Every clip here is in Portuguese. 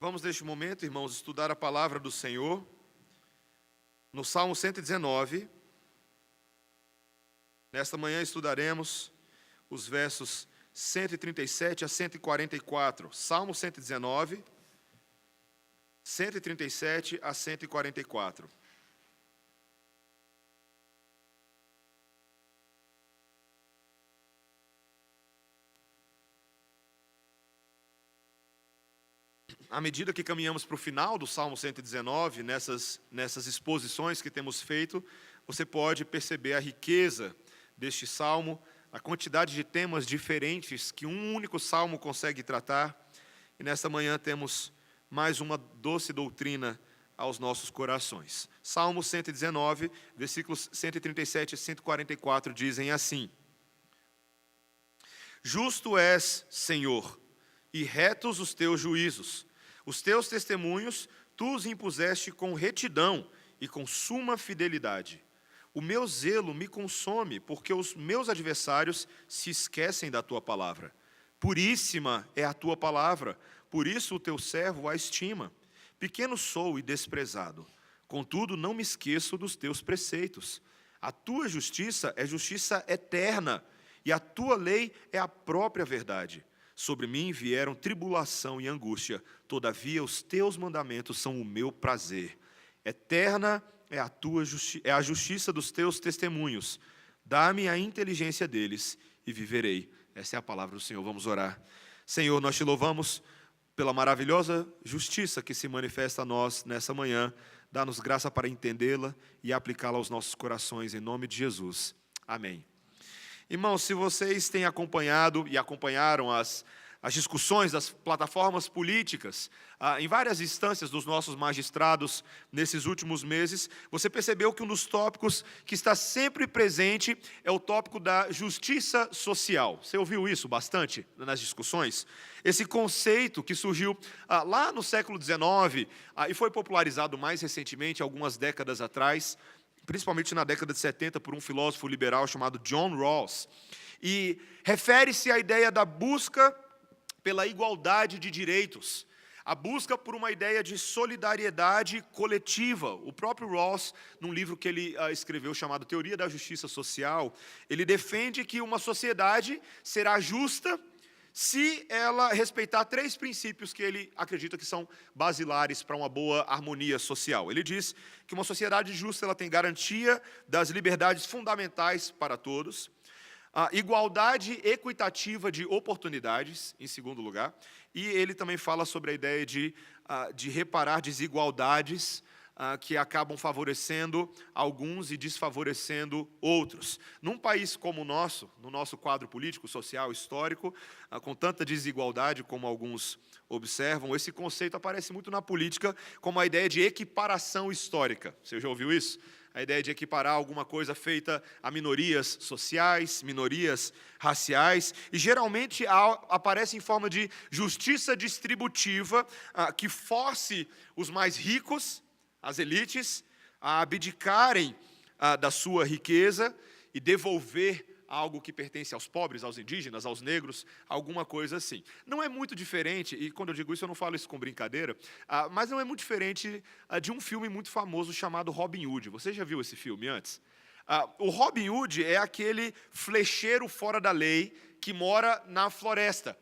Vamos, neste momento, irmãos, estudar a palavra do Senhor no Salmo 119. Nesta manhã estudaremos os versos 137 a 144. Salmo 119, 137 a 144. À medida que caminhamos para o final do Salmo 119, nessas exposições que temos feito, você pode perceber a riqueza deste salmo, a quantidade de temas diferentes que um único salmo consegue tratar. E nesta manhã temos mais uma doce doutrina aos nossos corações. Salmo 119, versículos 137 e 144 dizem assim: Justo és, Senhor, e retos os teus juízos. Os teus testemunhos tu os impuseste com retidão e com suma fidelidade. O meu zelo me consome, porque os meus adversários se esquecem da tua palavra. Puríssima é a tua palavra, por isso o teu servo a estima. Pequeno sou e desprezado, contudo não me esqueço dos teus preceitos. A tua justiça é justiça eterna, e a tua lei é a própria verdade. Sobre mim vieram tribulação e angústia, todavia os teus mandamentos são o meu prazer. Eterna é a justiça dos teus testemunhos. Dá-me a inteligência deles e viverei. Essa é a palavra do Senhor. Vamos orar. Senhor, nós te louvamos pela maravilhosa justiça que se manifesta a nós nessa manhã. Dá-nos graça para entendê-la e aplicá-la aos nossos corações, em nome de Jesus. Amém. Irmãos, se vocês têm acompanhado e acompanharam as discussões das plataformas políticas, em várias instâncias dos nossos magistrados nesses últimos meses, você percebeu que um dos tópicos que está sempre presente é o tópico da justiça social. Você ouviu isso bastante nas discussões? Esse conceito que surgiu lá no século XIX e foi popularizado mais recentemente, algumas décadas atrás, principalmente na década de 70, por um filósofo liberal chamado John Rawls. E refere-se à ideia da busca pela igualdade de direitos, a busca por uma ideia de solidariedade coletiva. O próprio Rawls, num livro que ele escreveu chamado Teoria da Justiça Social, ele defende que uma sociedade será justa se ela respeitar três princípios que ele acredita que são basilares para uma boa harmonia social. Ele diz que uma sociedade justa ela tem garantia das liberdades fundamentais para todos, a igualdade equitativa de oportunidades, em segundo lugar, e ele também fala sobre a ideia de reparar desigualdades que acabam favorecendo alguns e desfavorecendo outros. Num país como o nosso, no nosso quadro político, social, histórico, com tanta desigualdade como alguns observam, esse conceito aparece muito na política como a ideia de equiparação histórica. Você já ouviu isso? A ideia de equiparar alguma coisa feita a minorias sociais, minorias raciais, e geralmente aparece em forma de justiça distributiva que force os mais ricos, as elites, a abdicarem da sua riqueza e devolver algo que pertence aos pobres, aos indígenas, aos negros, alguma coisa assim. Não é muito diferente, e quando eu digo isso eu não falo isso com brincadeira, mas não é muito diferente de um filme muito famoso chamado Robin Hood. Você já viu esse filme antes? O Robin Hood é aquele flecheiro fora da lei que mora na floresta.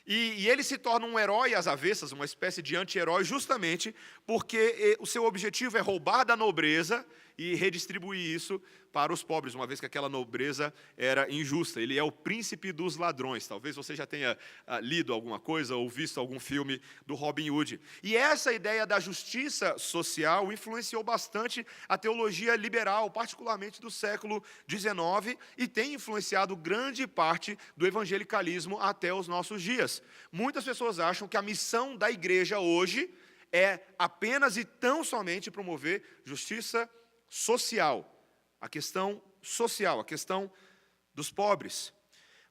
E ele se torna um herói às avessas, uma espécie de anti-herói, justamente porque o seu objetivo é roubar da nobreza e redistribuir isso para os pobres, uma vez que aquela nobreza era injusta. Ele é o príncipe dos ladrões. Talvez você já tenha lido alguma coisa ou visto algum filme do Robin Hood. E essa ideia da justiça social influenciou bastante a teologia liberal, particularmente do século XIX, e tem influenciado grande parte do evangelicalismo até os nossos dias. Muitas pessoas acham que a missão da igreja hoje é apenas e tão somente promover justiça social, a questão social, a questão dos pobres.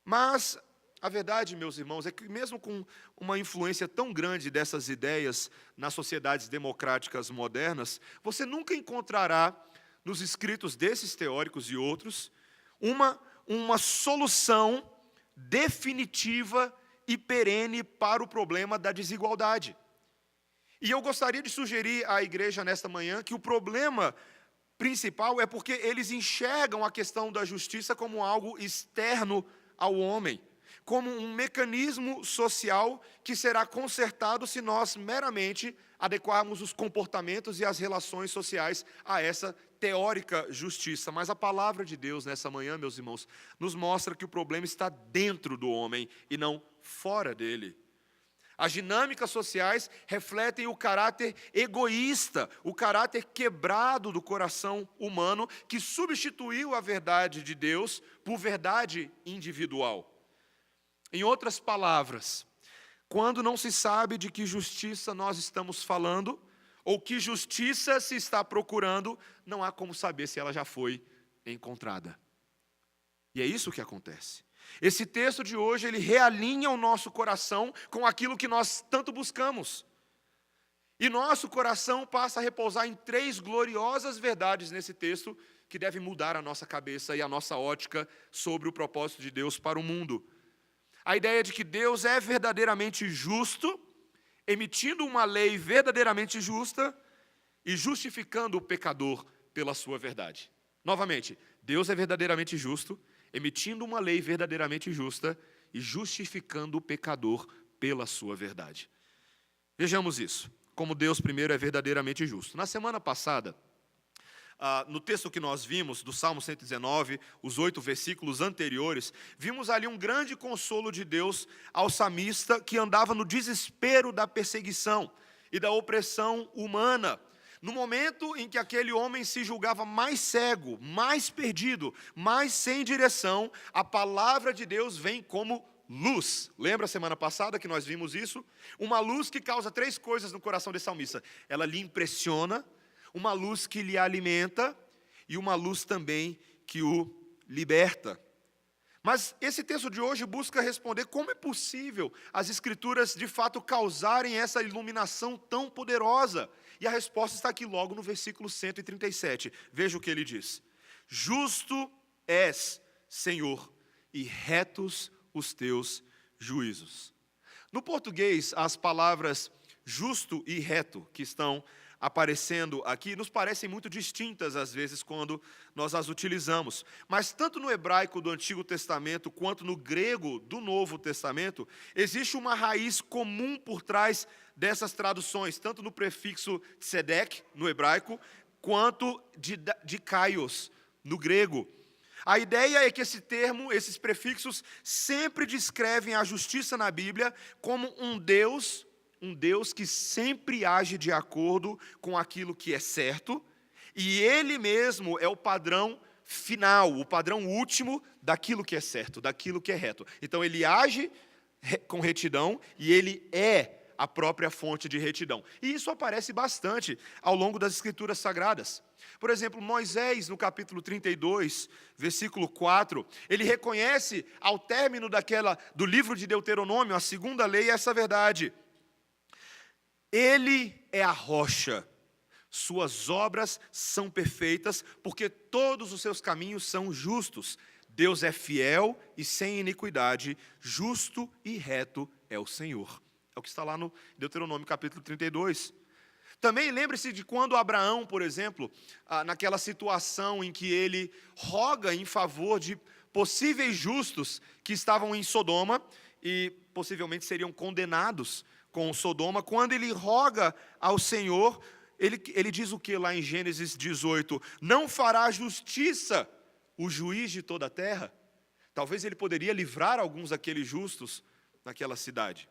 Mas a verdade, meus irmãos, é que mesmo com uma influência tão grande dessas ideias nas sociedades democráticas modernas, você nunca encontrará nos escritos desses teóricos e outros uma solução definitiva e perene para o problema da desigualdade. E eu gostaria de sugerir à igreja nesta manhã que o problema principal é porque eles enxergam a questão da justiça como algo externo ao homem, como um mecanismo social que será consertado se nós meramente adequarmos os comportamentos e as relações sociais a essa teórica justiça. Mas a palavra de Deus nessa manhã, meus irmãos, nos mostra que o problema está dentro do homem e não fora dele. As dinâmicas sociais refletem o caráter egoísta, o caráter quebrado do coração humano que substituiu a verdade de Deus por verdade individual. Em outras palavras, quando não se sabe de que justiça nós estamos falando, ou que justiça se está procurando, não há como saber se ela já foi encontrada. E é isso que acontece. Esse texto de hoje, ele realinha o nosso coração com aquilo que nós tanto buscamos. E nosso coração passa a repousar em 3 gloriosas verdades nesse texto, que devem mudar a nossa cabeça e a nossa ótica sobre o propósito de Deus para o mundo. A ideia de que Deus é verdadeiramente justo, emitindo uma lei verdadeiramente justa e justificando o pecador pela sua verdade. Novamente, Deus é verdadeiramente justo, emitindo uma lei verdadeiramente justa e justificando o pecador pela sua verdade. Vejamos isso, como Deus primeiro é verdadeiramente justo. Na semana passada, no texto que nós vimos, do Salmo 119, os 8 versículos anteriores, vimos ali um grande consolo de Deus ao salmista que andava no desespero da perseguição e da opressão humana. No momento em que aquele homem se julgava mais cego, mais perdido, mais sem direção, a palavra de Deus vem como luz. Lembra a semana passada que nós vimos isso? Uma luz que causa 3 coisas no coração desse salmista. Ela lhe impressiona, uma luz que lhe alimenta e uma luz também que o liberta. Mas esse texto de hoje busca responder como é possível as Escrituras de fato causarem essa iluminação tão poderosa. E a resposta está aqui logo no versículo 137. Veja o que ele diz: Justo és, Senhor, e retos os teus juízos. No português, as palavras justo e reto que estão aparecendo aqui nos parecem muito distintas às vezes quando nós as utilizamos. Mas tanto no hebraico do Antigo Testamento quanto no grego do Novo Testamento, existe uma raiz comum por trás dessas traduções, tanto no prefixo tzedek, no hebraico, quanto de kaios, no grego. A ideia é que esse termo, esses prefixos, sempre descrevem a justiça na Bíblia como um Deus que sempre age de acordo com aquilo que é certo, e Ele mesmo é o padrão final, o padrão último daquilo que é certo, daquilo que é reto. Então Ele age com retidão e Ele é a própria fonte de retidão. E isso aparece bastante ao longo das Escrituras Sagradas. Por exemplo, Moisés, no capítulo 32, versículo 4, ele reconhece ao término do livro de Deuteronômio, a segunda lei, essa verdade: Ele é a rocha, suas obras são perfeitas, porque todos os seus caminhos são justos. Deus é fiel e sem iniquidade, justo e reto é o Senhor. É o que está lá no Deuteronômio capítulo 32. Também lembre-se de quando Abraão, por exemplo, naquela situação em que ele roga em favor de possíveis justos que estavam em Sodoma e possivelmente seriam condenados com Sodoma, quando ele roga ao Senhor, ele diz o que lá em Gênesis 18? Não fará justiça o juiz de toda a terra? Talvez ele poderia livrar alguns daqueles justos naquela cidade.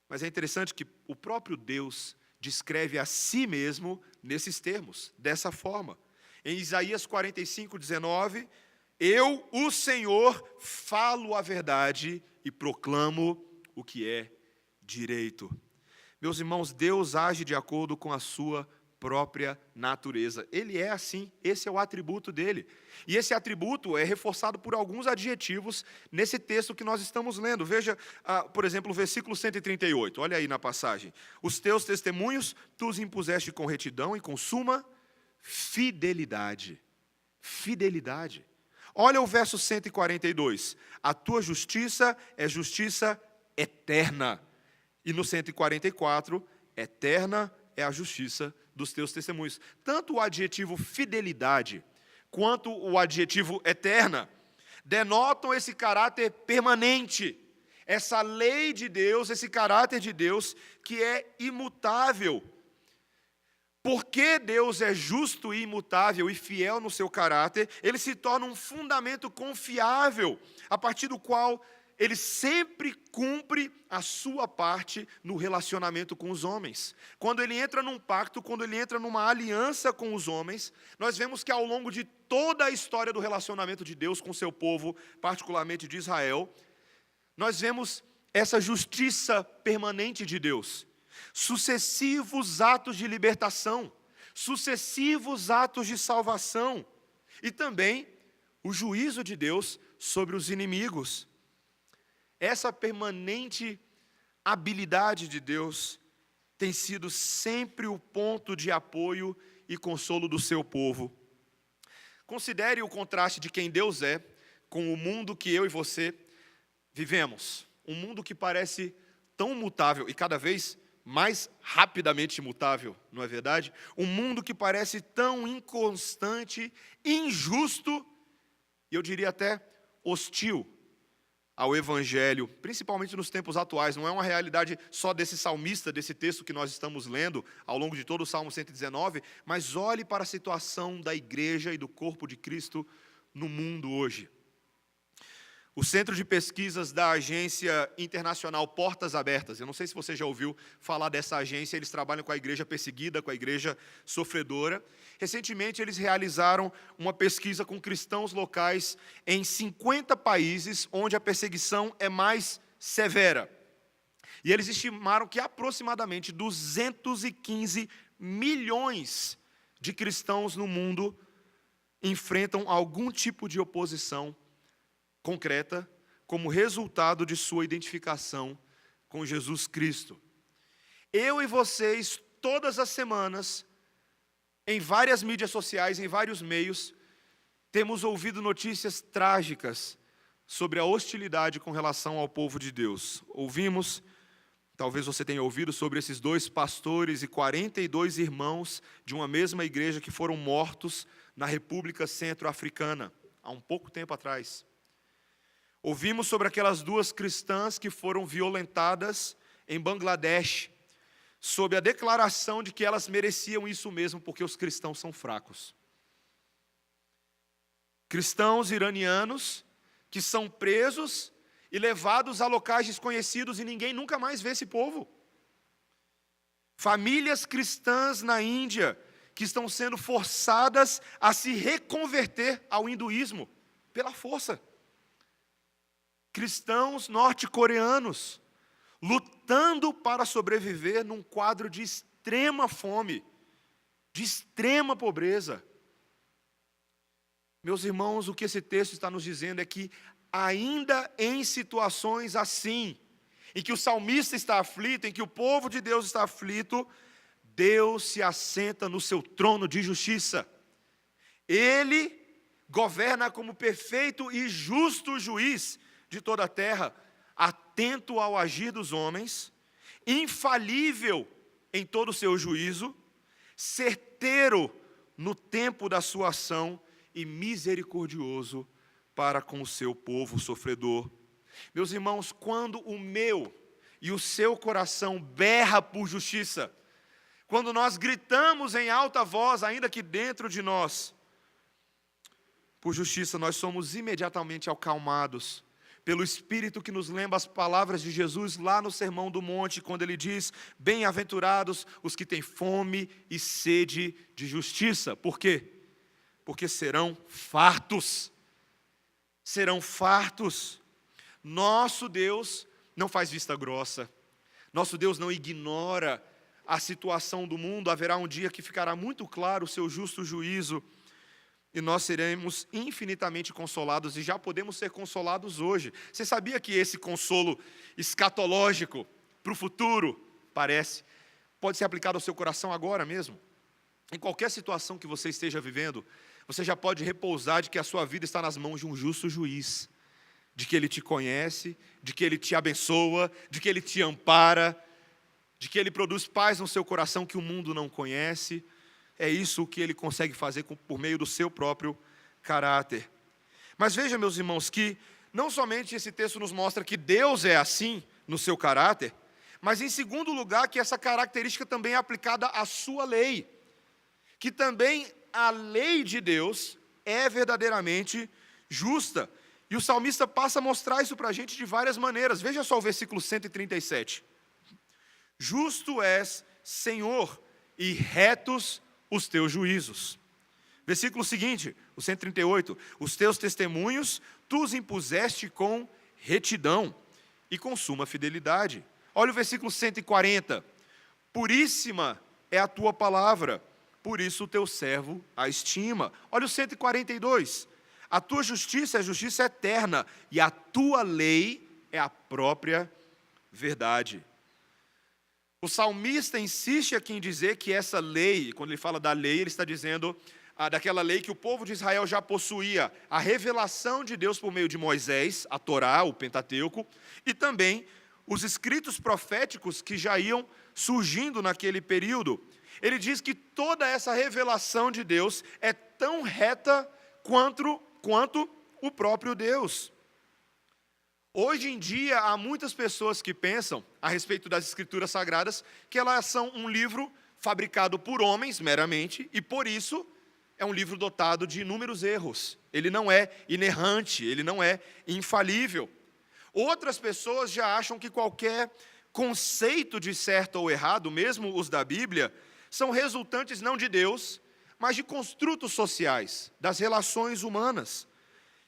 Mas é interessante que o próprio Deus descreve a si mesmo nesses termos, dessa forma. Em Isaías 45, 19, eu, o Senhor, falo a verdade e proclamo o que é direito. Meus irmãos, Deus age de acordo com a sua própria natureza. Ele é assim, esse é o atributo dele. E esse atributo é reforçado por alguns adjetivos nesse texto que nós estamos lendo. Veja, por exemplo, o versículo 138, olha aí na passagem. Os teus testemunhos, tu os impuseste com retidão e com suma fidelidade. Fidelidade. Olha o verso 142. A tua justiça é justiça eterna. E no 144, eterna é a justiça dos teus testemunhos. Tanto o adjetivo fidelidade, quanto o adjetivo eterna, denotam esse caráter permanente, essa lei de Deus, esse caráter de Deus que é imutável. Porque Deus é justo e imutável e fiel no seu caráter, ele se torna um fundamento confiável, a partir do qual ele sempre cumpre a sua parte no relacionamento com os homens. Quando ele entra num pacto, quando ele entra numa aliança com os homens, nós vemos que ao longo de toda a história do relacionamento de Deus com o seu povo, particularmente de Israel, nós vemos essa justiça permanente de Deus. Sucessivos atos de libertação, sucessivos atos de salvação e também o juízo de Deus sobre os inimigos. Essa permanente habilidade de Deus tem sido sempre o ponto de apoio e consolo do seu povo. Considere o contraste de quem Deus é com o mundo que eu e você vivemos. Um mundo que parece tão mutável e cada vez mais rapidamente mutável, não é verdade? Um mundo que parece tão inconstante, injusto, e eu diria até hostil ao Evangelho, principalmente nos tempos atuais. Não é uma realidade só desse salmista, desse texto que nós estamos lendo ao longo de todo o Salmo 119, mas olhe para a situação da igreja e do corpo de Cristo no mundo hoje. O Centro de Pesquisas da Agência Internacional Portas Abertas, eu não sei se você já ouviu falar dessa agência, eles trabalham com a igreja perseguida, com a igreja sofredora. Recentemente, eles realizaram uma pesquisa com cristãos locais em 50 países, onde a perseguição é mais severa. E eles estimaram que aproximadamente 215 milhões de cristãos no mundo enfrentam algum tipo de oposição concreta, como resultado de sua identificação com Jesus Cristo. Eu e vocês, todas as semanas, em várias mídias sociais, em vários meios, temos ouvido notícias trágicas sobre a hostilidade com relação ao povo de Deus. Ouvimos, talvez você tenha ouvido, sobre esses 2 pastores e 42 irmãos de uma mesma igreja que foram mortos na República Centro-Africana, há um pouco tempo atrás. Ouvimos sobre aquelas 2 cristãs que foram violentadas em Bangladesh, sob a declaração de que elas mereciam isso mesmo, porque os cristãos são fracos. Cristãos iranianos que são presos e levados a locais desconhecidos e ninguém nunca mais vê esse povo. Famílias cristãs na Índia que estão sendo forçadas a se reconverter ao hinduísmo pela força. Cristãos norte-coreanos lutando para sobreviver num quadro de extrema fome, de extrema pobreza. Meus irmãos, o que esse texto está nos dizendo é que, ainda em situações assim, em que o salmista está aflito, em que o povo de Deus está aflito, Deus se assenta no seu trono de justiça. Ele governa como perfeito e justo juiz de toda a terra, atento ao agir dos homens, infalível em todo o seu juízo, certeiro no tempo da sua ação e misericordioso para com o seu povo sofredor. Meus irmãos, quando o meu e o seu coração berra por justiça, quando nós gritamos em alta voz, ainda que dentro de nós, por justiça, nós somos imediatamente acalmados pelo Espírito que nos lembra as palavras de Jesus lá no Sermão do Monte, quando ele diz: bem-aventurados os que têm fome e sede de justiça. Por quê? Porque serão fartos. Serão fartos. Nosso Deus não faz vista grossa. Nosso Deus não ignora a situação do mundo. Haverá um dia que ficará muito claro o seu justo juízo, e nós seremos infinitamente consolados, e já podemos ser consolados hoje. Você sabia que esse consolo escatológico para o futuro, pode ser aplicado ao seu coração agora mesmo? Em qualquer situação que você esteja vivendo, você já pode repousar de que a sua vida está nas mãos de um justo juiz, de que Ele te conhece, de que Ele te abençoa, de que Ele te ampara, de que ele produz paz no seu coração que o mundo não conhece. É isso que ele consegue fazer por meio do seu próprio caráter. Mas veja, meus irmãos, que não somente esse texto nos mostra que Deus é assim no seu caráter, mas em segundo lugar que essa característica também é aplicada à sua lei, que também a lei de Deus é verdadeiramente justa. E o salmista passa a mostrar isso para a gente de várias maneiras. Veja só o versículo 137. Justo és, Senhor, e retos os teus juízos. Versículo seguinte, o 138. Os teus testemunhos tu os impuseste com retidão e com suma fidelidade. Olha o versículo 140. Puríssima é a tua palavra, por isso o teu servo a estima. Olha o 142. A tua justiça é justiça eterna, e a tua lei é a própria verdade. O salmista insiste aqui em dizer que essa lei, quando ele fala da lei, ele está dizendo daquela lei que o povo de Israel já possuía, a revelação de Deus por meio de Moisés, a Torá, o Pentateuco, e também os escritos proféticos que já iam surgindo naquele período. Ele diz que toda essa revelação de Deus é tão reta quanto o próprio Deus. Hoje em dia, há muitas pessoas que pensam, a respeito das Escrituras Sagradas, que elas são um livro fabricado por homens, meramente, e por isso é um livro dotado de inúmeros erros. Ele não é inerrante, ele não é infalível. Outras pessoas já acham que qualquer conceito de certo ou errado, mesmo os da Bíblia, são resultantes não de Deus, mas de construtos sociais, das relações humanas,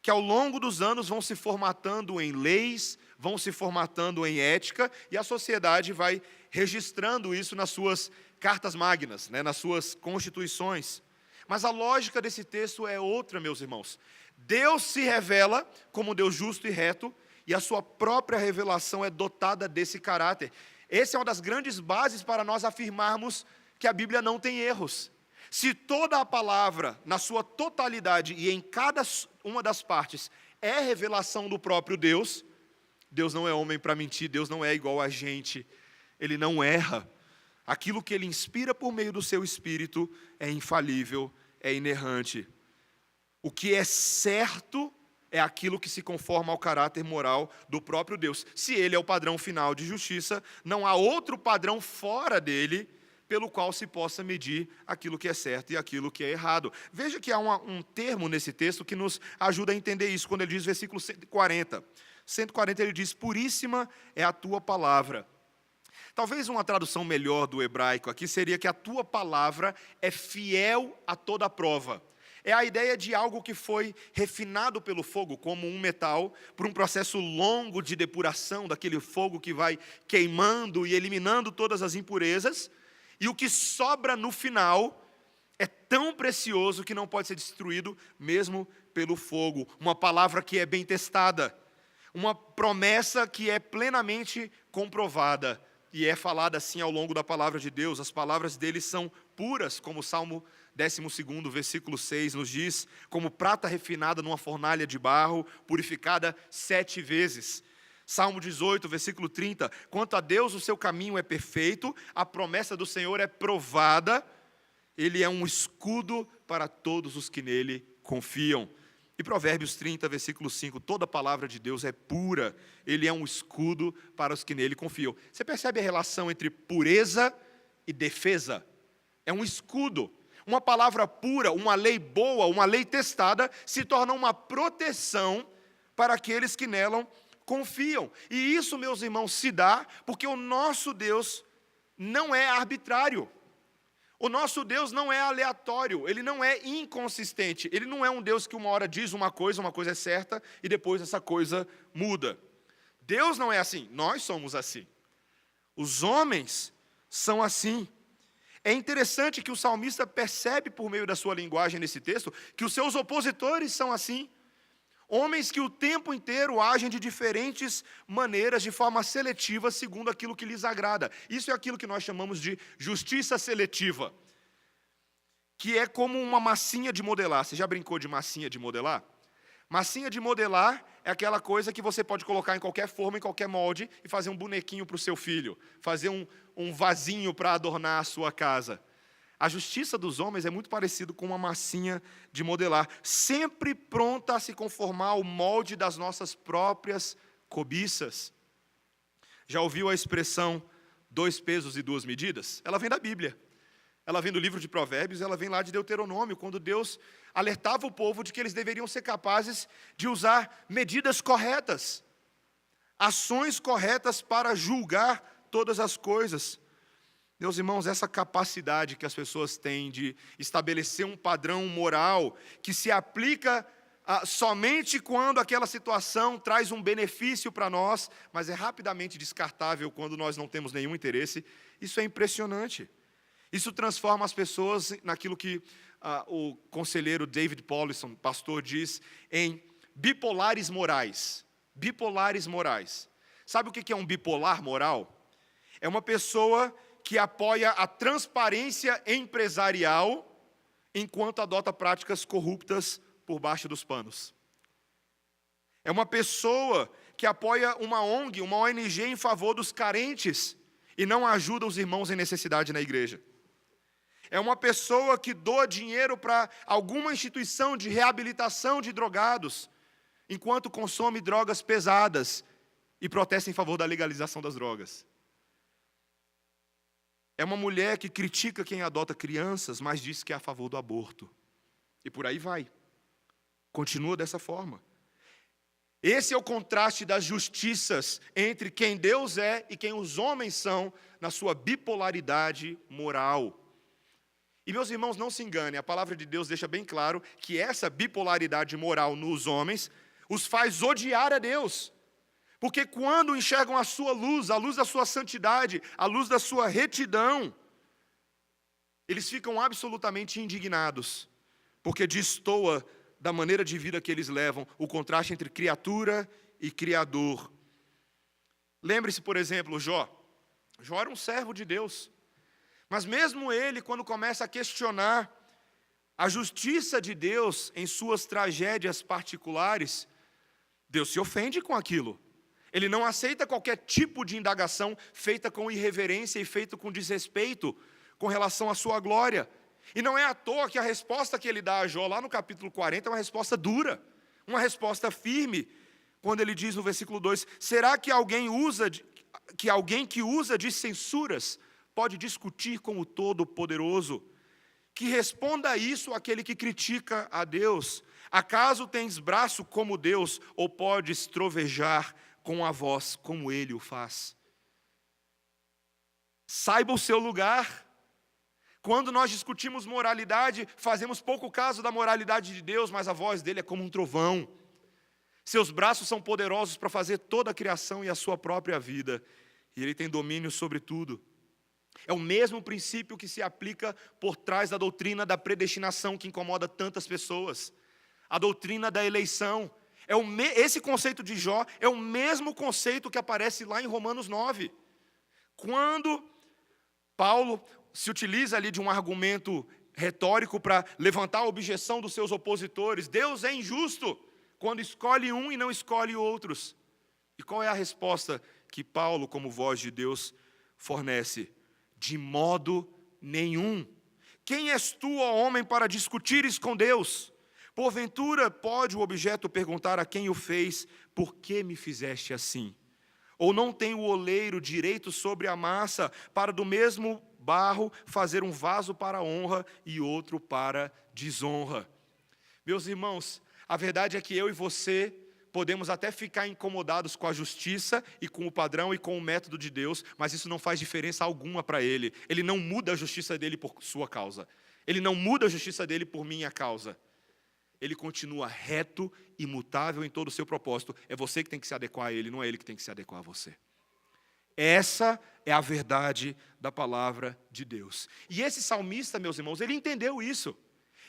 que ao longo dos anos vão se formatando em leis, vão se formatando em ética, e a sociedade vai registrando isso nas suas cartas magnas, nas suas constituições. Mas a lógica desse texto é outra, meus irmãos. Deus se revela como Deus justo e reto, e a sua própria revelação é dotada desse caráter. Essa é uma das grandes bases para nós afirmarmos que a Bíblia não tem erros. Se toda a palavra, na sua totalidade e em cada uma das partes, é revelação do próprio Deus, Deus não é homem para mentir, Deus não é igual a gente, Ele não erra. Aquilo que Ele inspira por meio do seu Espírito é infalível, é inerrante. O que é certo é aquilo que se conforma ao caráter moral do próprio Deus. Se Ele é o padrão final de justiça, não há outro padrão fora dele pelo qual se possa medir aquilo que é certo e aquilo que é errado. Veja que há um termo nesse texto que nos ajuda a entender isso, quando ele diz versículo 140. 140 ele diz, puríssima é a tua palavra. Talvez uma tradução melhor do hebraico aqui seria que a tua palavra é fiel a toda prova. É a ideia de algo que foi refinado pelo fogo, como um metal, por um processo longo de depuração, daquele fogo que vai queimando e eliminando todas as impurezas, e o que sobra no final é tão precioso que não pode ser destruído mesmo pelo fogo. Uma palavra que é bem testada, uma promessa que é plenamente comprovada, e é falada assim ao longo da palavra de Deus. As palavras dele são puras, como o Salmo 12, versículo 6 nos diz, como prata refinada numa fornalha de barro, purificada 7 vezes. Salmo 18, versículo 30, quanto a Deus o seu caminho é perfeito, a promessa do Senhor é provada, Ele é um escudo para todos os que nele confiam. E Provérbios 30, versículo 5, toda a palavra de Deus é pura, Ele é um escudo para os que nele confiam. Você percebe a relação entre pureza e defesa? É um escudo. Uma palavra pura, uma lei boa, uma lei testada, se torna uma proteção para aqueles que nela confiam. E isso, meus irmãos, se dá porque o nosso Deus não é arbitrário. O nosso Deus não é aleatório, Ele não é inconsistente. Ele não é um Deus que uma hora diz uma coisa é certa, e depois essa coisa muda. Deus não é assim, nós somos assim. Os homens são assim. É interessante que o salmista percebe por meio da sua linguagem nesse texto, que os seus opositores são assim. Homens que o tempo inteiro agem de diferentes maneiras, de forma seletiva, segundo aquilo que lhes agrada. Isso é aquilo que nós chamamos de justiça seletiva, que é como uma massinha de modelar. Você já brincou de massinha de modelar? Massinha de modelar é aquela coisa que você pode colocar em qualquer forma, em qualquer molde, e fazer um bonequinho para o seu filho, fazer um vasinho para adornar a sua casa. A justiça dos homens é muito parecido com uma massinha de modelar, sempre pronta a se conformar ao molde das nossas próprias cobiças. Já ouviu a expressão 2 pesos e 2 medidas? Ela vem da Bíblia. Ela vem do livro de Provérbios, ela vem lá de Deuteronômio, quando Deus alertava o povo de que eles deveriam ser capazes de usar medidas corretas, ações corretas para julgar todas as coisas. Meus irmãos, essa capacidade que as pessoas têm de estabelecer um padrão moral que se aplica somente quando aquela situação traz um benefício para nós, mas é rapidamente descartável quando nós não temos nenhum interesse, isso é impressionante. Isso transforma as pessoas naquilo que o conselheiro David Paulison, pastor, diz em bipolares morais. Bipolares morais. Sabe o que é um bipolar moral? É uma pessoa que apoia a transparência empresarial enquanto adota práticas corruptas por baixo dos panos. É uma pessoa que apoia uma ONG, uma ONG em favor dos carentes e não ajuda os irmãos em necessidade na igreja. É uma pessoa que doa dinheiro para alguma instituição de reabilitação de drogados, enquanto consome drogas pesadas e protesta em favor da legalização das drogas. É uma mulher que critica quem adota crianças, mas diz que é a favor do aborto. E por aí vai. Continua dessa forma. Esse é o contraste das justiças entre quem Deus é e quem os homens são na sua bipolaridade moral. E, meus irmãos, não se enganem, a palavra de Deus deixa bem claro que essa bipolaridade moral nos homens os faz odiar a Deus. Porque quando enxergam a sua luz, a luz da sua santidade, a luz da sua retidão, eles ficam absolutamente indignados, porque destoa da maneira de vida que eles levam o contraste entre criatura e criador. Lembre-se, por exemplo, Jó. Jó era um servo de Deus. Mas mesmo ele, quando começa a questionar a justiça de Deus em suas tragédias particulares, Deus se ofende com aquilo. Ele não aceita qualquer tipo de indagação feita com irreverência e feita com desrespeito com relação à sua glória. E não é à toa que a resposta que ele dá a Jó, lá no capítulo 40, é uma resposta dura, uma resposta firme, quando ele diz no versículo 2, será que alguém que usa de censuras pode discutir com o Todo-Poderoso? Que responda a isso aquele que critica a Deus. Acaso tens braço como Deus, ou podes trovejar com a voz como Ele o faz? Saiba o seu lugar. Quando nós discutimos moralidade, fazemos pouco caso da moralidade de Deus, mas a voz dele é como um trovão. Seus braços são poderosos para fazer toda a criação e a sua própria vida. E Ele tem domínio sobre tudo. É o mesmo princípio que se aplica por trás da doutrina da predestinação que incomoda tantas pessoas. A doutrina da eleição. Esse conceito de Jó é o mesmo conceito que aparece lá em Romanos 9. Quando Paulo se utiliza ali de um argumento retórico para levantar a objeção dos seus opositores. Deus é injusto quando escolhe um e não escolhe outros. E qual é a resposta que Paulo, como voz de Deus, fornece? De modo nenhum. Quem és tu, ó homem, para discutires com Deus? Porventura pode o objeto perguntar a quem o fez, por que me fizeste assim? Ou não tem o oleiro direito sobre a massa, para do mesmo barro fazer um vaso para honra e outro para desonra? Meus irmãos, a verdade é que eu e você podemos até ficar incomodados com a justiça e com o padrão e com o método de Deus, mas isso não faz diferença alguma para Ele. Ele não muda a justiça dele por sua causa. Ele não muda a justiça dele por minha causa. Ele continua reto, imutável em todo o seu propósito. É você que tem que se adequar a Ele, não é Ele que tem que se adequar a você. Essa é a verdade da palavra de Deus. E esse salmista, meus irmãos, ele entendeu isso.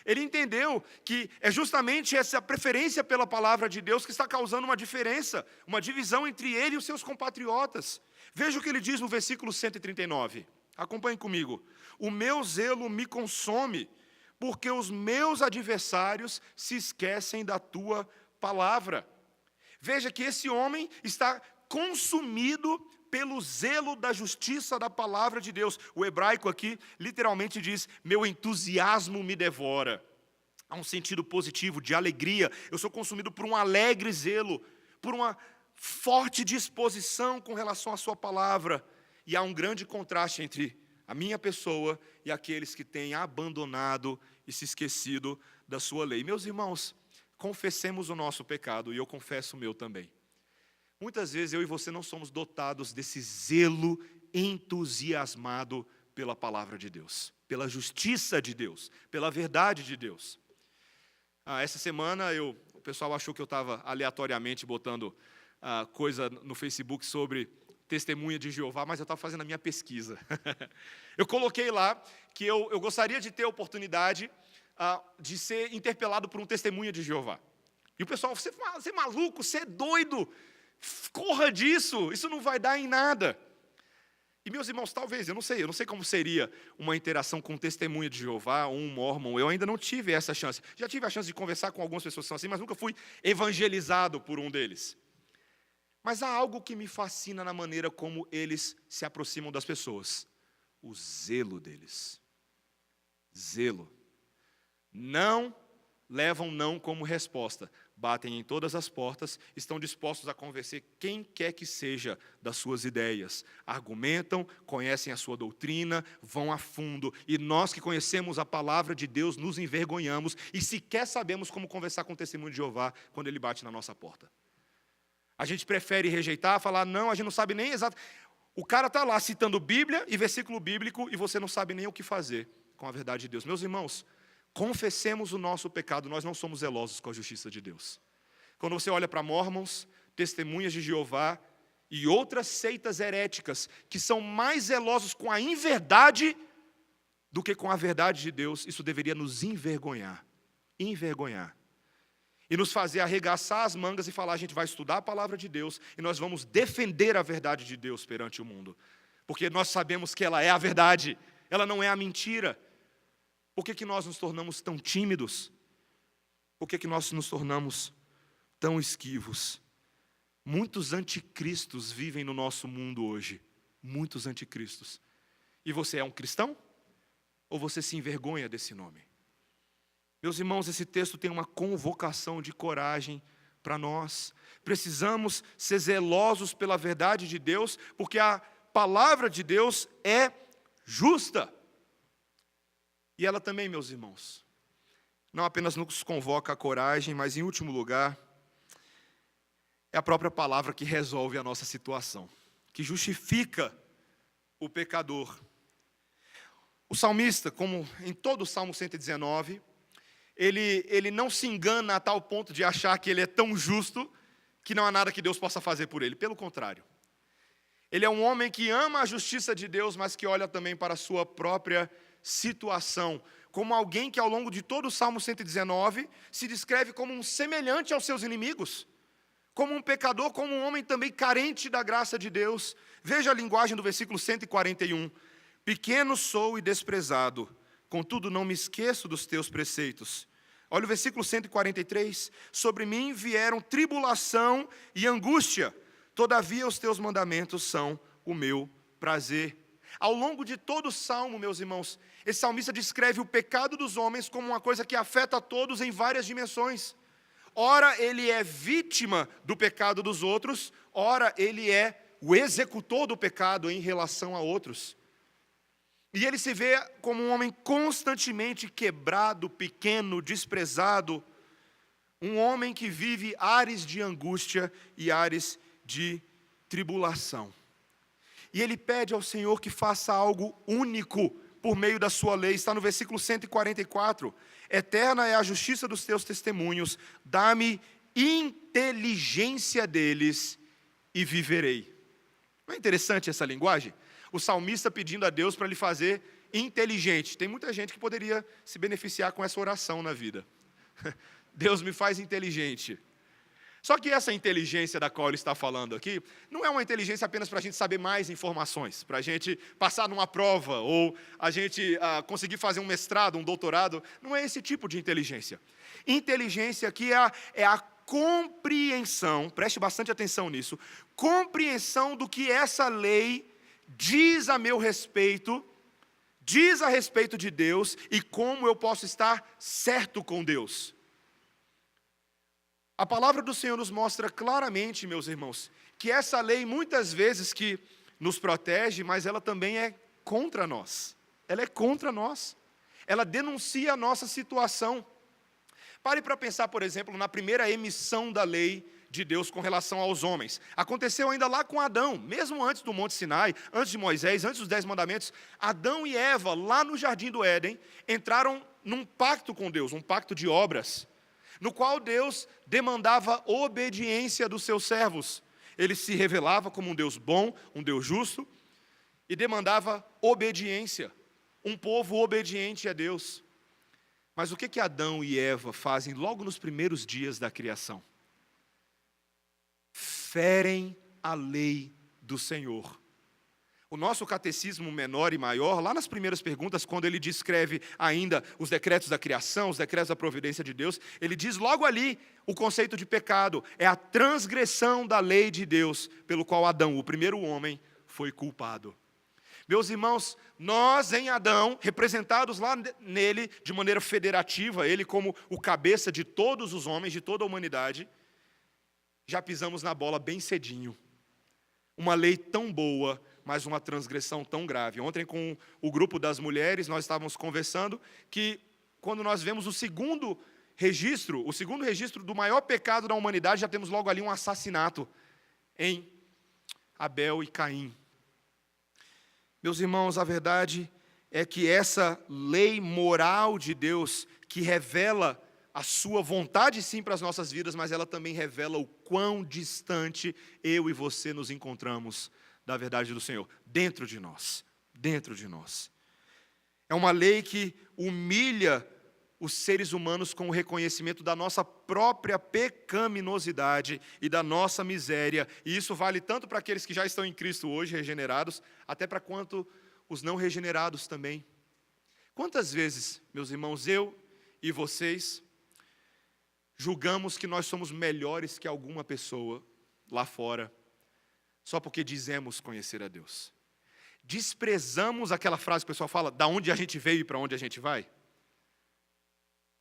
Ele entendeu que é justamente essa preferência pela palavra de Deus que está causando uma diferença, uma divisão entre ele e os seus compatriotas. Veja o que ele diz no versículo 139. Acompanhe comigo. O meu zelo me consome, porque os meus adversários se esquecem da tua palavra. Veja que esse homem está consumido pelo zelo da justiça da palavra de Deus. O hebraico aqui literalmente diz: meu entusiasmo me devora. Há um sentido positivo, de alegria. Eu sou consumido por um alegre zelo, por uma forte disposição com relação à sua palavra. E há um grande contraste entre a minha pessoa e aqueles que têm abandonado e se esquecido da sua lei. Meus irmãos, confessemos o nosso pecado, e eu confesso o meu também. Muitas vezes eu e você não somos dotados desse zelo entusiasmado pela palavra de Deus, pela justiça de Deus, pela verdade de Deus. Essa semana o pessoal achou que eu estava aleatoriamente botando coisa no Facebook sobre testemunha de Jeová, mas eu estava fazendo a minha pesquisa. Eu coloquei lá que eu gostaria de ter a oportunidade de ser interpelado por um testemunha de Jeová. E o pessoal: você é maluco, você é doido, corra disso, isso não vai dar em nada. E meus irmãos, talvez, eu não sei como seria uma interação com um testemunha de Jeová ou um mormon. Eu ainda não tive essa chance. Já tive a chance de conversar com algumas pessoas que são assim, mas nunca fui evangelizado por um deles. Mas há algo que me fascina na maneira como eles se aproximam das pessoas: o zelo deles. Zelo. Não levam não como resposta. Batem em todas as portas, estão dispostos a convencer quem quer que seja das suas ideias. Argumentam, conhecem a sua doutrina, vão a fundo. E nós que conhecemos a palavra de Deus nos envergonhamos e sequer sabemos como conversar com o testemunho de Jeová quando ele bate na nossa porta. A gente prefere rejeitar, falar: não, a gente não sabe nem exato. O cara está lá citando Bíblia e versículo bíblico e você não sabe nem o que fazer com a verdade de Deus. Meus irmãos, confessemos o nosso pecado, nós não somos zelosos com a justiça de Deus. Quando você olha para mormons, testemunhas de Jeová e outras seitas heréticas que são mais zelosos com a inverdade do que com a verdade de Deus, isso deveria nos envergonhar. Envergonhar. E nos fazer arregaçar as mangas e falar: a gente vai estudar a palavra de Deus e nós vamos defender a verdade de Deus perante o mundo. Porque nós sabemos que ela é a verdade, ela não é a mentira. Por que nós nos tornamos tão tímidos? Por que nós nos tornamos tão esquivos? Muitos anticristos vivem no nosso mundo hoje. Muitos anticristos. E você é um cristão? Ou você se envergonha desse nome? Meus irmãos, esse texto tem uma convocação de coragem para nós. Precisamos ser zelosos pela verdade de Deus, porque a palavra de Deus é justa. E ela também, meus irmãos, não apenas nos convoca a coragem, mas em último lugar, é a própria palavra que resolve a nossa situação, que justifica o pecador. O salmista, como em todo o Salmo 119, ele não se engana a tal ponto de achar que ele é tão justo que não há nada que Deus possa fazer por ele. Pelo contrário. Ele é um homem que ama a justiça de Deus, mas que olha também para a sua própria situação, como alguém que ao longo de todo o Salmo 119 se descreve como um semelhante aos seus inimigos, como um pecador, como um homem também carente da graça de Deus. Veja a linguagem do versículo 141. Pequeno sou e desprezado, contudo não me esqueço dos teus preceitos. Olha o versículo 143. Sobre mim vieram tribulação e angústia, todavia os teus mandamentos são o meu prazer. Ao longo de todo o Salmo, meus irmãos, esse salmista descreve o pecado dos homens como uma coisa que afeta a todos em várias dimensões. Ora, ele é vítima do pecado dos outros, ora, ele é o executor do pecado em relação a outros. E ele se vê como um homem constantemente quebrado, pequeno, desprezado, um homem que vive ares de angústia e ares de tribulação. E ele pede ao Senhor que faça algo único por meio da sua lei. Está no versículo 144. Eterna é a justiça dos teus testemunhos, dá-me inteligência deles e viverei. Não é interessante essa linguagem? O salmista pedindo a Deus para lhe fazer inteligente. Tem muita gente que poderia se beneficiar com essa oração na vida. Deus me faz inteligente. Só que essa inteligência da qual ele está falando aqui, não é uma inteligência apenas para a gente saber mais informações, para a gente passar numa prova, ou a gente conseguir fazer um mestrado, um doutorado. Não é esse tipo de inteligência. Inteligência aqui é a compreensão, preste bastante atenção nisso, compreensão do que essa lei diz a meu respeito, diz a respeito de Deus e como eu posso estar certo com Deus. A palavra do Senhor nos mostra claramente, meus irmãos, que essa lei muitas vezes que nos protege, mas ela também é contra nós. Ela é contra nós. Ela denuncia a nossa situação. Pare para pensar, por exemplo, na primeira emissão da lei de Deus com relação aos homens. Aconteceu ainda lá com Adão, mesmo antes do Monte Sinai, antes de Moisés, antes dos 10 mandamentos. Adão e Eva, lá no Jardim do Éden, entraram num pacto com Deus, um pacto de obras, no qual Deus demandava obediência dos seus servos. Ele se revelava como um Deus bom, um Deus justo, e demandava obediência, um povo obediente a Deus. Mas o que Adão e Eva fazem logo nos primeiros dias da criação? Ferem a lei do Senhor. O nosso catecismo menor e maior, lá nas primeiras perguntas, quando ele descreve ainda os decretos da criação, os decretos da providência de Deus, ele diz logo ali o conceito de pecado, é a transgressão da lei de Deus, pelo qual Adão, o primeiro homem, foi culpado. Meus irmãos, nós em Adão, representados lá nele de maneira federativa, ele como o cabeça de todos os homens, de toda a humanidade, já pisamos na bola bem cedinho. Uma lei tão boa, mas uma transgressão tão grave. Ontem, com o grupo das mulheres, nós estávamos conversando que, quando nós vemos o segundo registro do maior pecado da humanidade, já temos logo ali um assassinato em Abel e Caim. Meus irmãos, a verdade é que essa lei moral de Deus, que revela a sua vontade sim para as nossas vidas, mas ela também revela o quão distante eu e você nos encontramos da verdade do Senhor, dentro de nós, dentro de nós. É uma lei que humilha os seres humanos com o reconhecimento da nossa própria pecaminosidade e da nossa miséria, e isso vale tanto para aqueles que já estão em Cristo hoje, regenerados, até para quanto os não regenerados também. Quantas vezes, meus irmãos, eu e vocês julgamos que nós somos melhores que alguma pessoa lá fora, só porque dizemos conhecer a Deus? Desprezamos aquela frase que o pessoal fala, da onde a gente veio e para onde a gente vai?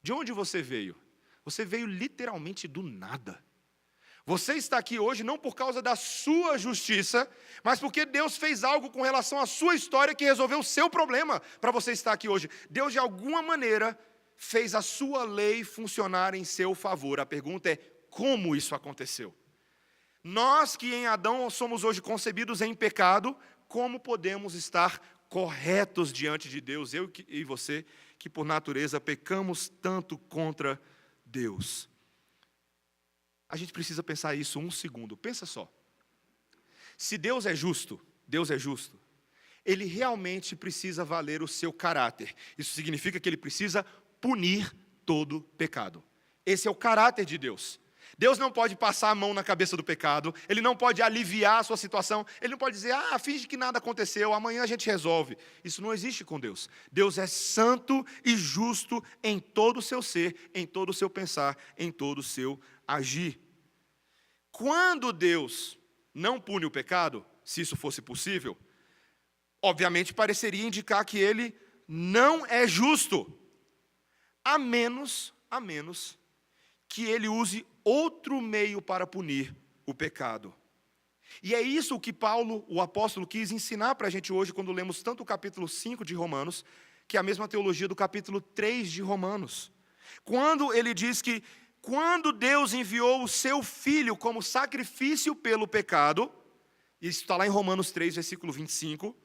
De onde você veio? Você veio literalmente do nada. Você está aqui hoje não por causa da sua justiça, mas porque Deus fez algo com relação à sua história que resolveu o seu problema para você estar aqui hoje. Deus, de alguma maneira, fez a sua lei funcionar em seu favor. A pergunta é, como isso aconteceu? Nós que em Adão somos hoje concebidos em pecado, como podemos estar corretos diante de Deus, eu e você, que por natureza pecamos tanto contra Deus? A gente precisa pensar isso um segundo, pensa só. Se Deus é justo, Ele realmente precisa valer o seu caráter. Isso significa que Ele precisa punir todo pecado. Esse é o caráter de Deus. Deus não pode passar a mão na cabeça do pecado, Ele não pode aliviar a sua situação, Ele não pode dizer, finge que nada aconteceu, amanhã a gente resolve. Isso não existe com Deus. Deus é santo e justo em todo o seu ser, em todo o seu pensar, em todo o seu agir. Quando Deus não pune o pecado, se isso fosse possível, obviamente pareceria indicar que Ele não é justo, a menos que Ele use outro meio para punir o pecado. E é isso que Paulo, o apóstolo, quis ensinar para a gente hoje, quando lemos tanto o capítulo 5 de Romanos, que é a mesma teologia do capítulo 3 de Romanos. Quando ele diz que, quando Deus enviou o seu Filho como sacrifício pelo pecado, isso está lá em Romanos 3, versículo 25,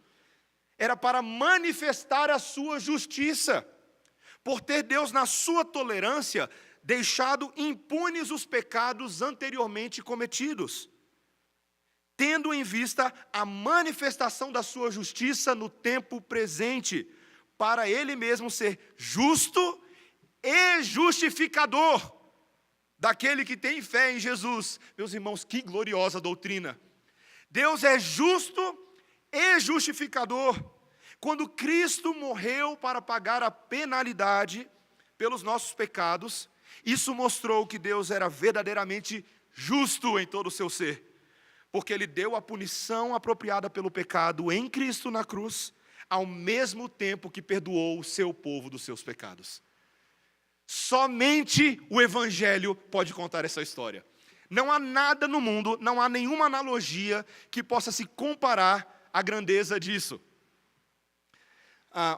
era para manifestar a sua justiça, por ter Deus, na sua tolerância, deixado impunes os pecados anteriormente cometidos, tendo em vista a manifestação da sua justiça no tempo presente, para Ele mesmo ser justo e justificador daquele que tem fé em Jesus. Meus irmãos, que gloriosa doutrina! Deus é justo e justificador. Quando Cristo morreu para pagar a penalidade pelos nossos pecados, Isso mostrou que Deus era verdadeiramente justo em todo o seu ser, porque Ele deu a punição apropriada pelo pecado em Cristo na cruz, ao mesmo tempo que perdoou o seu povo dos seus pecados. Somente o Evangelho pode contar essa história. Não há nada no mundo, não há nenhuma analogia que possa se comparar à grandeza disso.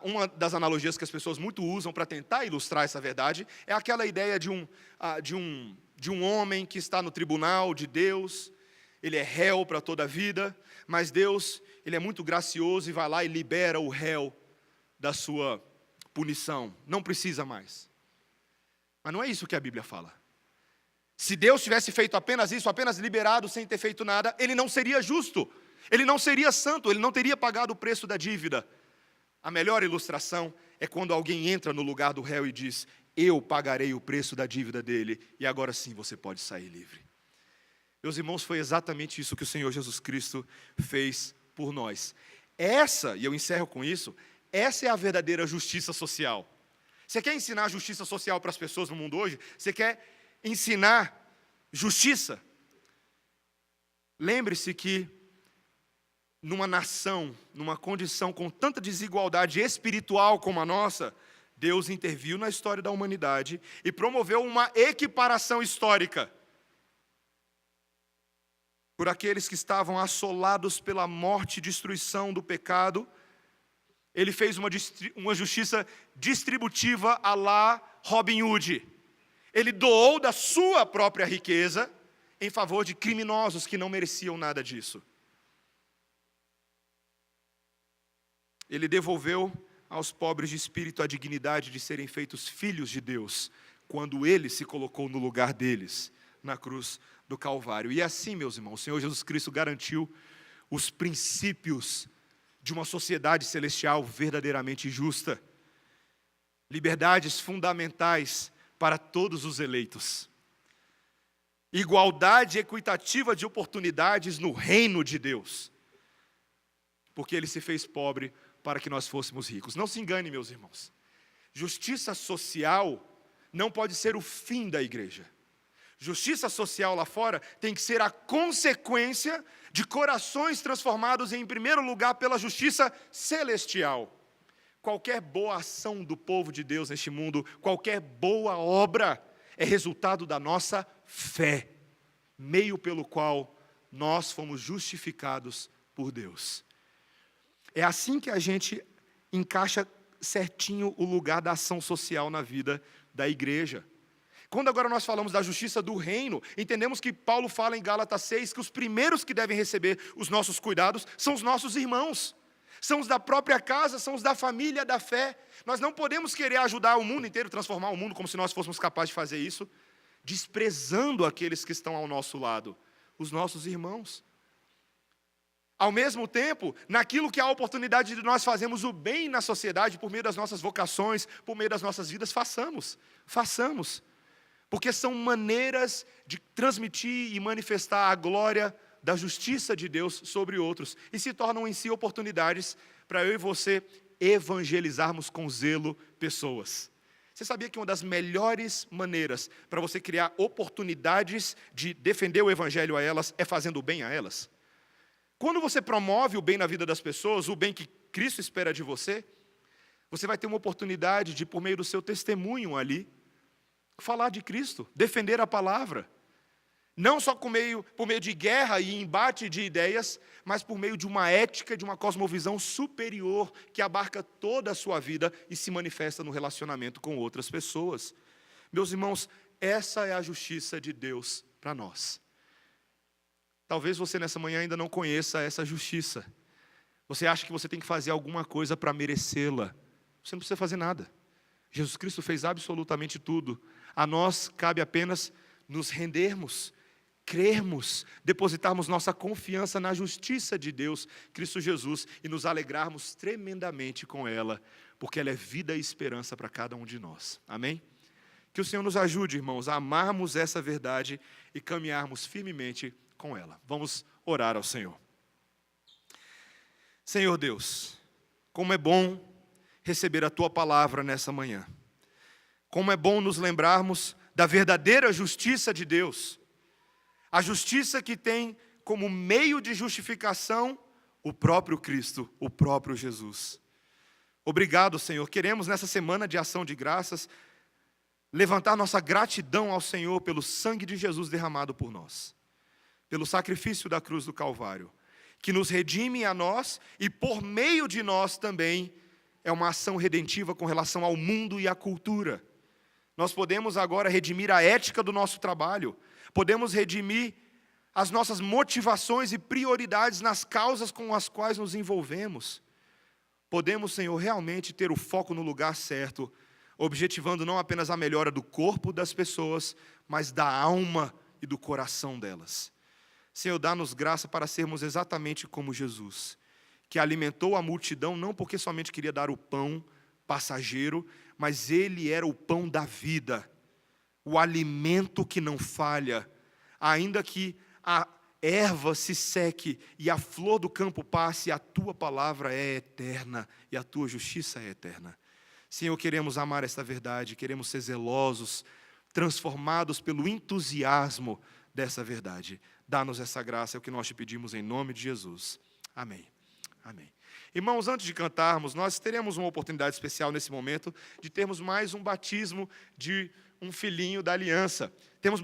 Uma das analogias que as pessoas muito usam para tentar ilustrar essa verdade é aquela ideia de um homem que está no tribunal de Deus. Ele é réu para toda a vida, mas Deus, Ele é muito gracioso e vai lá e libera o réu da sua punição. Não precisa mais. Mas não é isso que a Bíblia fala. Se Deus tivesse feito apenas isso, apenas liberado sem ter feito nada, Ele não seria justo, Ele não seria santo, Ele não teria pagado o preço da dívida. A melhor ilustração é quando alguém entra no lugar do réu e diz: eu pagarei o preço da dívida dele, e agora sim você pode sair livre. Meus irmãos, foi exatamente isso que o Senhor Jesus Cristo fez por nós. Essa, e eu encerro com isso, essa é a verdadeira justiça social. Você quer ensinar justiça social para as pessoas no mundo hoje? Você quer ensinar justiça? Lembre-se que numa nação, numa condição com tanta desigualdade espiritual como a nossa, Deus interviu na história da humanidade e promoveu uma equiparação histórica por aqueles que estavam assolados pela morte e destruição do pecado. Ele fez uma justiça distributiva à la Robin Hood. Ele doou da sua própria riqueza em favor de criminosos que não mereciam nada disso. Ele devolveu aos pobres de espírito a dignidade de serem feitos filhos de Deus, quando Ele se colocou no lugar deles, na cruz do Calvário. E assim, meus irmãos, o Senhor Jesus Cristo garantiu os princípios de uma sociedade celestial verdadeiramente justa. Liberdades fundamentais para todos os eleitos. Igualdade equitativa de oportunidades no reino de Deus. Porque Ele se fez pobre para que nós fôssemos ricos. Não se engane, meus irmãos. Justiça social não pode ser o fim da igreja. Justiça social lá fora tem que ser a consequência de corações transformados em primeiro lugar pela justiça celestial. Qualquer boa ação do povo de Deus neste mundo, qualquer boa obra, é resultado da nossa fé, meio pelo qual nós fomos justificados por Deus. É assim que a gente encaixa certinho o lugar da ação social na vida da igreja. Quando agora nós falamos da justiça do reino, entendemos que Paulo fala em Gálatas 6 que os primeiros que devem receber os nossos cuidados são os nossos irmãos. São os da própria casa, são os da família da fé. Nós não podemos querer ajudar o mundo inteiro, transformar o mundo como se nós fôssemos capazes de fazer isso, desprezando aqueles que estão ao nosso lado, os nossos irmãos. Ao mesmo tempo, naquilo que há a oportunidade de nós fazermos o bem na sociedade, por meio das nossas vocações, por meio das nossas vidas, façamos. Porque são maneiras de transmitir e manifestar a glória da justiça de Deus sobre outros, e se tornam em si oportunidades para eu e você evangelizarmos com zelo pessoas. Você sabia que uma das melhores maneiras para você criar oportunidades de defender o evangelho a elas é fazendo o bem a elas? Quando você promove o bem na vida das pessoas, o bem que Cristo espera de você, você vai ter uma oportunidade de, por meio do seu testemunho ali, falar de Cristo, defender a palavra. Não só por meio de guerra e embate de ideias, mas por meio de uma ética, de uma cosmovisão superior que abarca toda a sua vida e se manifesta no relacionamento com outras pessoas. Meus irmãos, essa é a justiça de Deus para nós. Talvez você nessa manhã ainda não conheça essa justiça. Você acha que você tem que fazer alguma coisa para merecê-la. Você não precisa fazer nada. Jesus Cristo fez absolutamente tudo. A nós cabe apenas nos rendermos, crermos, depositarmos nossa confiança na justiça de Deus, Cristo Jesus, e nos alegrarmos tremendamente com ela, porque ela é vida e esperança para cada um de nós. Amém? Que o Senhor nos ajude, irmãos, a amarmos essa verdade e caminharmos firmemente com ela. Vamos orar ao Senhor. Senhor Deus, como é bom receber a Tua palavra nessa manhã. Como é bom nos lembrarmos da verdadeira justiça de Deus. A justiça que tem como meio de justificação o próprio Cristo, o próprio Jesus. Obrigado, Senhor. Queremos, nessa semana de ação de graças, levantar nossa gratidão ao Senhor pelo sangue de Jesus derramado por nós, pelo sacrifício da cruz do Calvário, que nos redime a nós e por meio de nós também é uma ação redentiva com relação ao mundo e à cultura. Nós podemos agora redimir a ética do nosso trabalho, podemos redimir as nossas motivações e prioridades nas causas com as quais nos envolvemos. Podemos, Senhor, realmente ter o foco no lugar certo, objetivando não apenas a melhora do corpo das pessoas, mas da alma e do coração delas. Senhor, dá-nos graça para sermos exatamente como Jesus, que alimentou a multidão não porque somente queria dar o pão passageiro, mas Ele era o pão da vida, o alimento que não falha, ainda que a erva se seque e a flor do campo passe, a Tua palavra é eterna e a Tua justiça é eterna. Senhor, queremos amar esta verdade, queremos ser zelosos, transformados pelo entusiasmo dessa verdade. Dá-nos essa graça, é o que nós te pedimos em nome de Jesus. Amém. Amém. Irmãos, antes de cantarmos, nós teremos uma oportunidade especial nesse momento de termos mais um batismo de um filhinho da aliança. Temos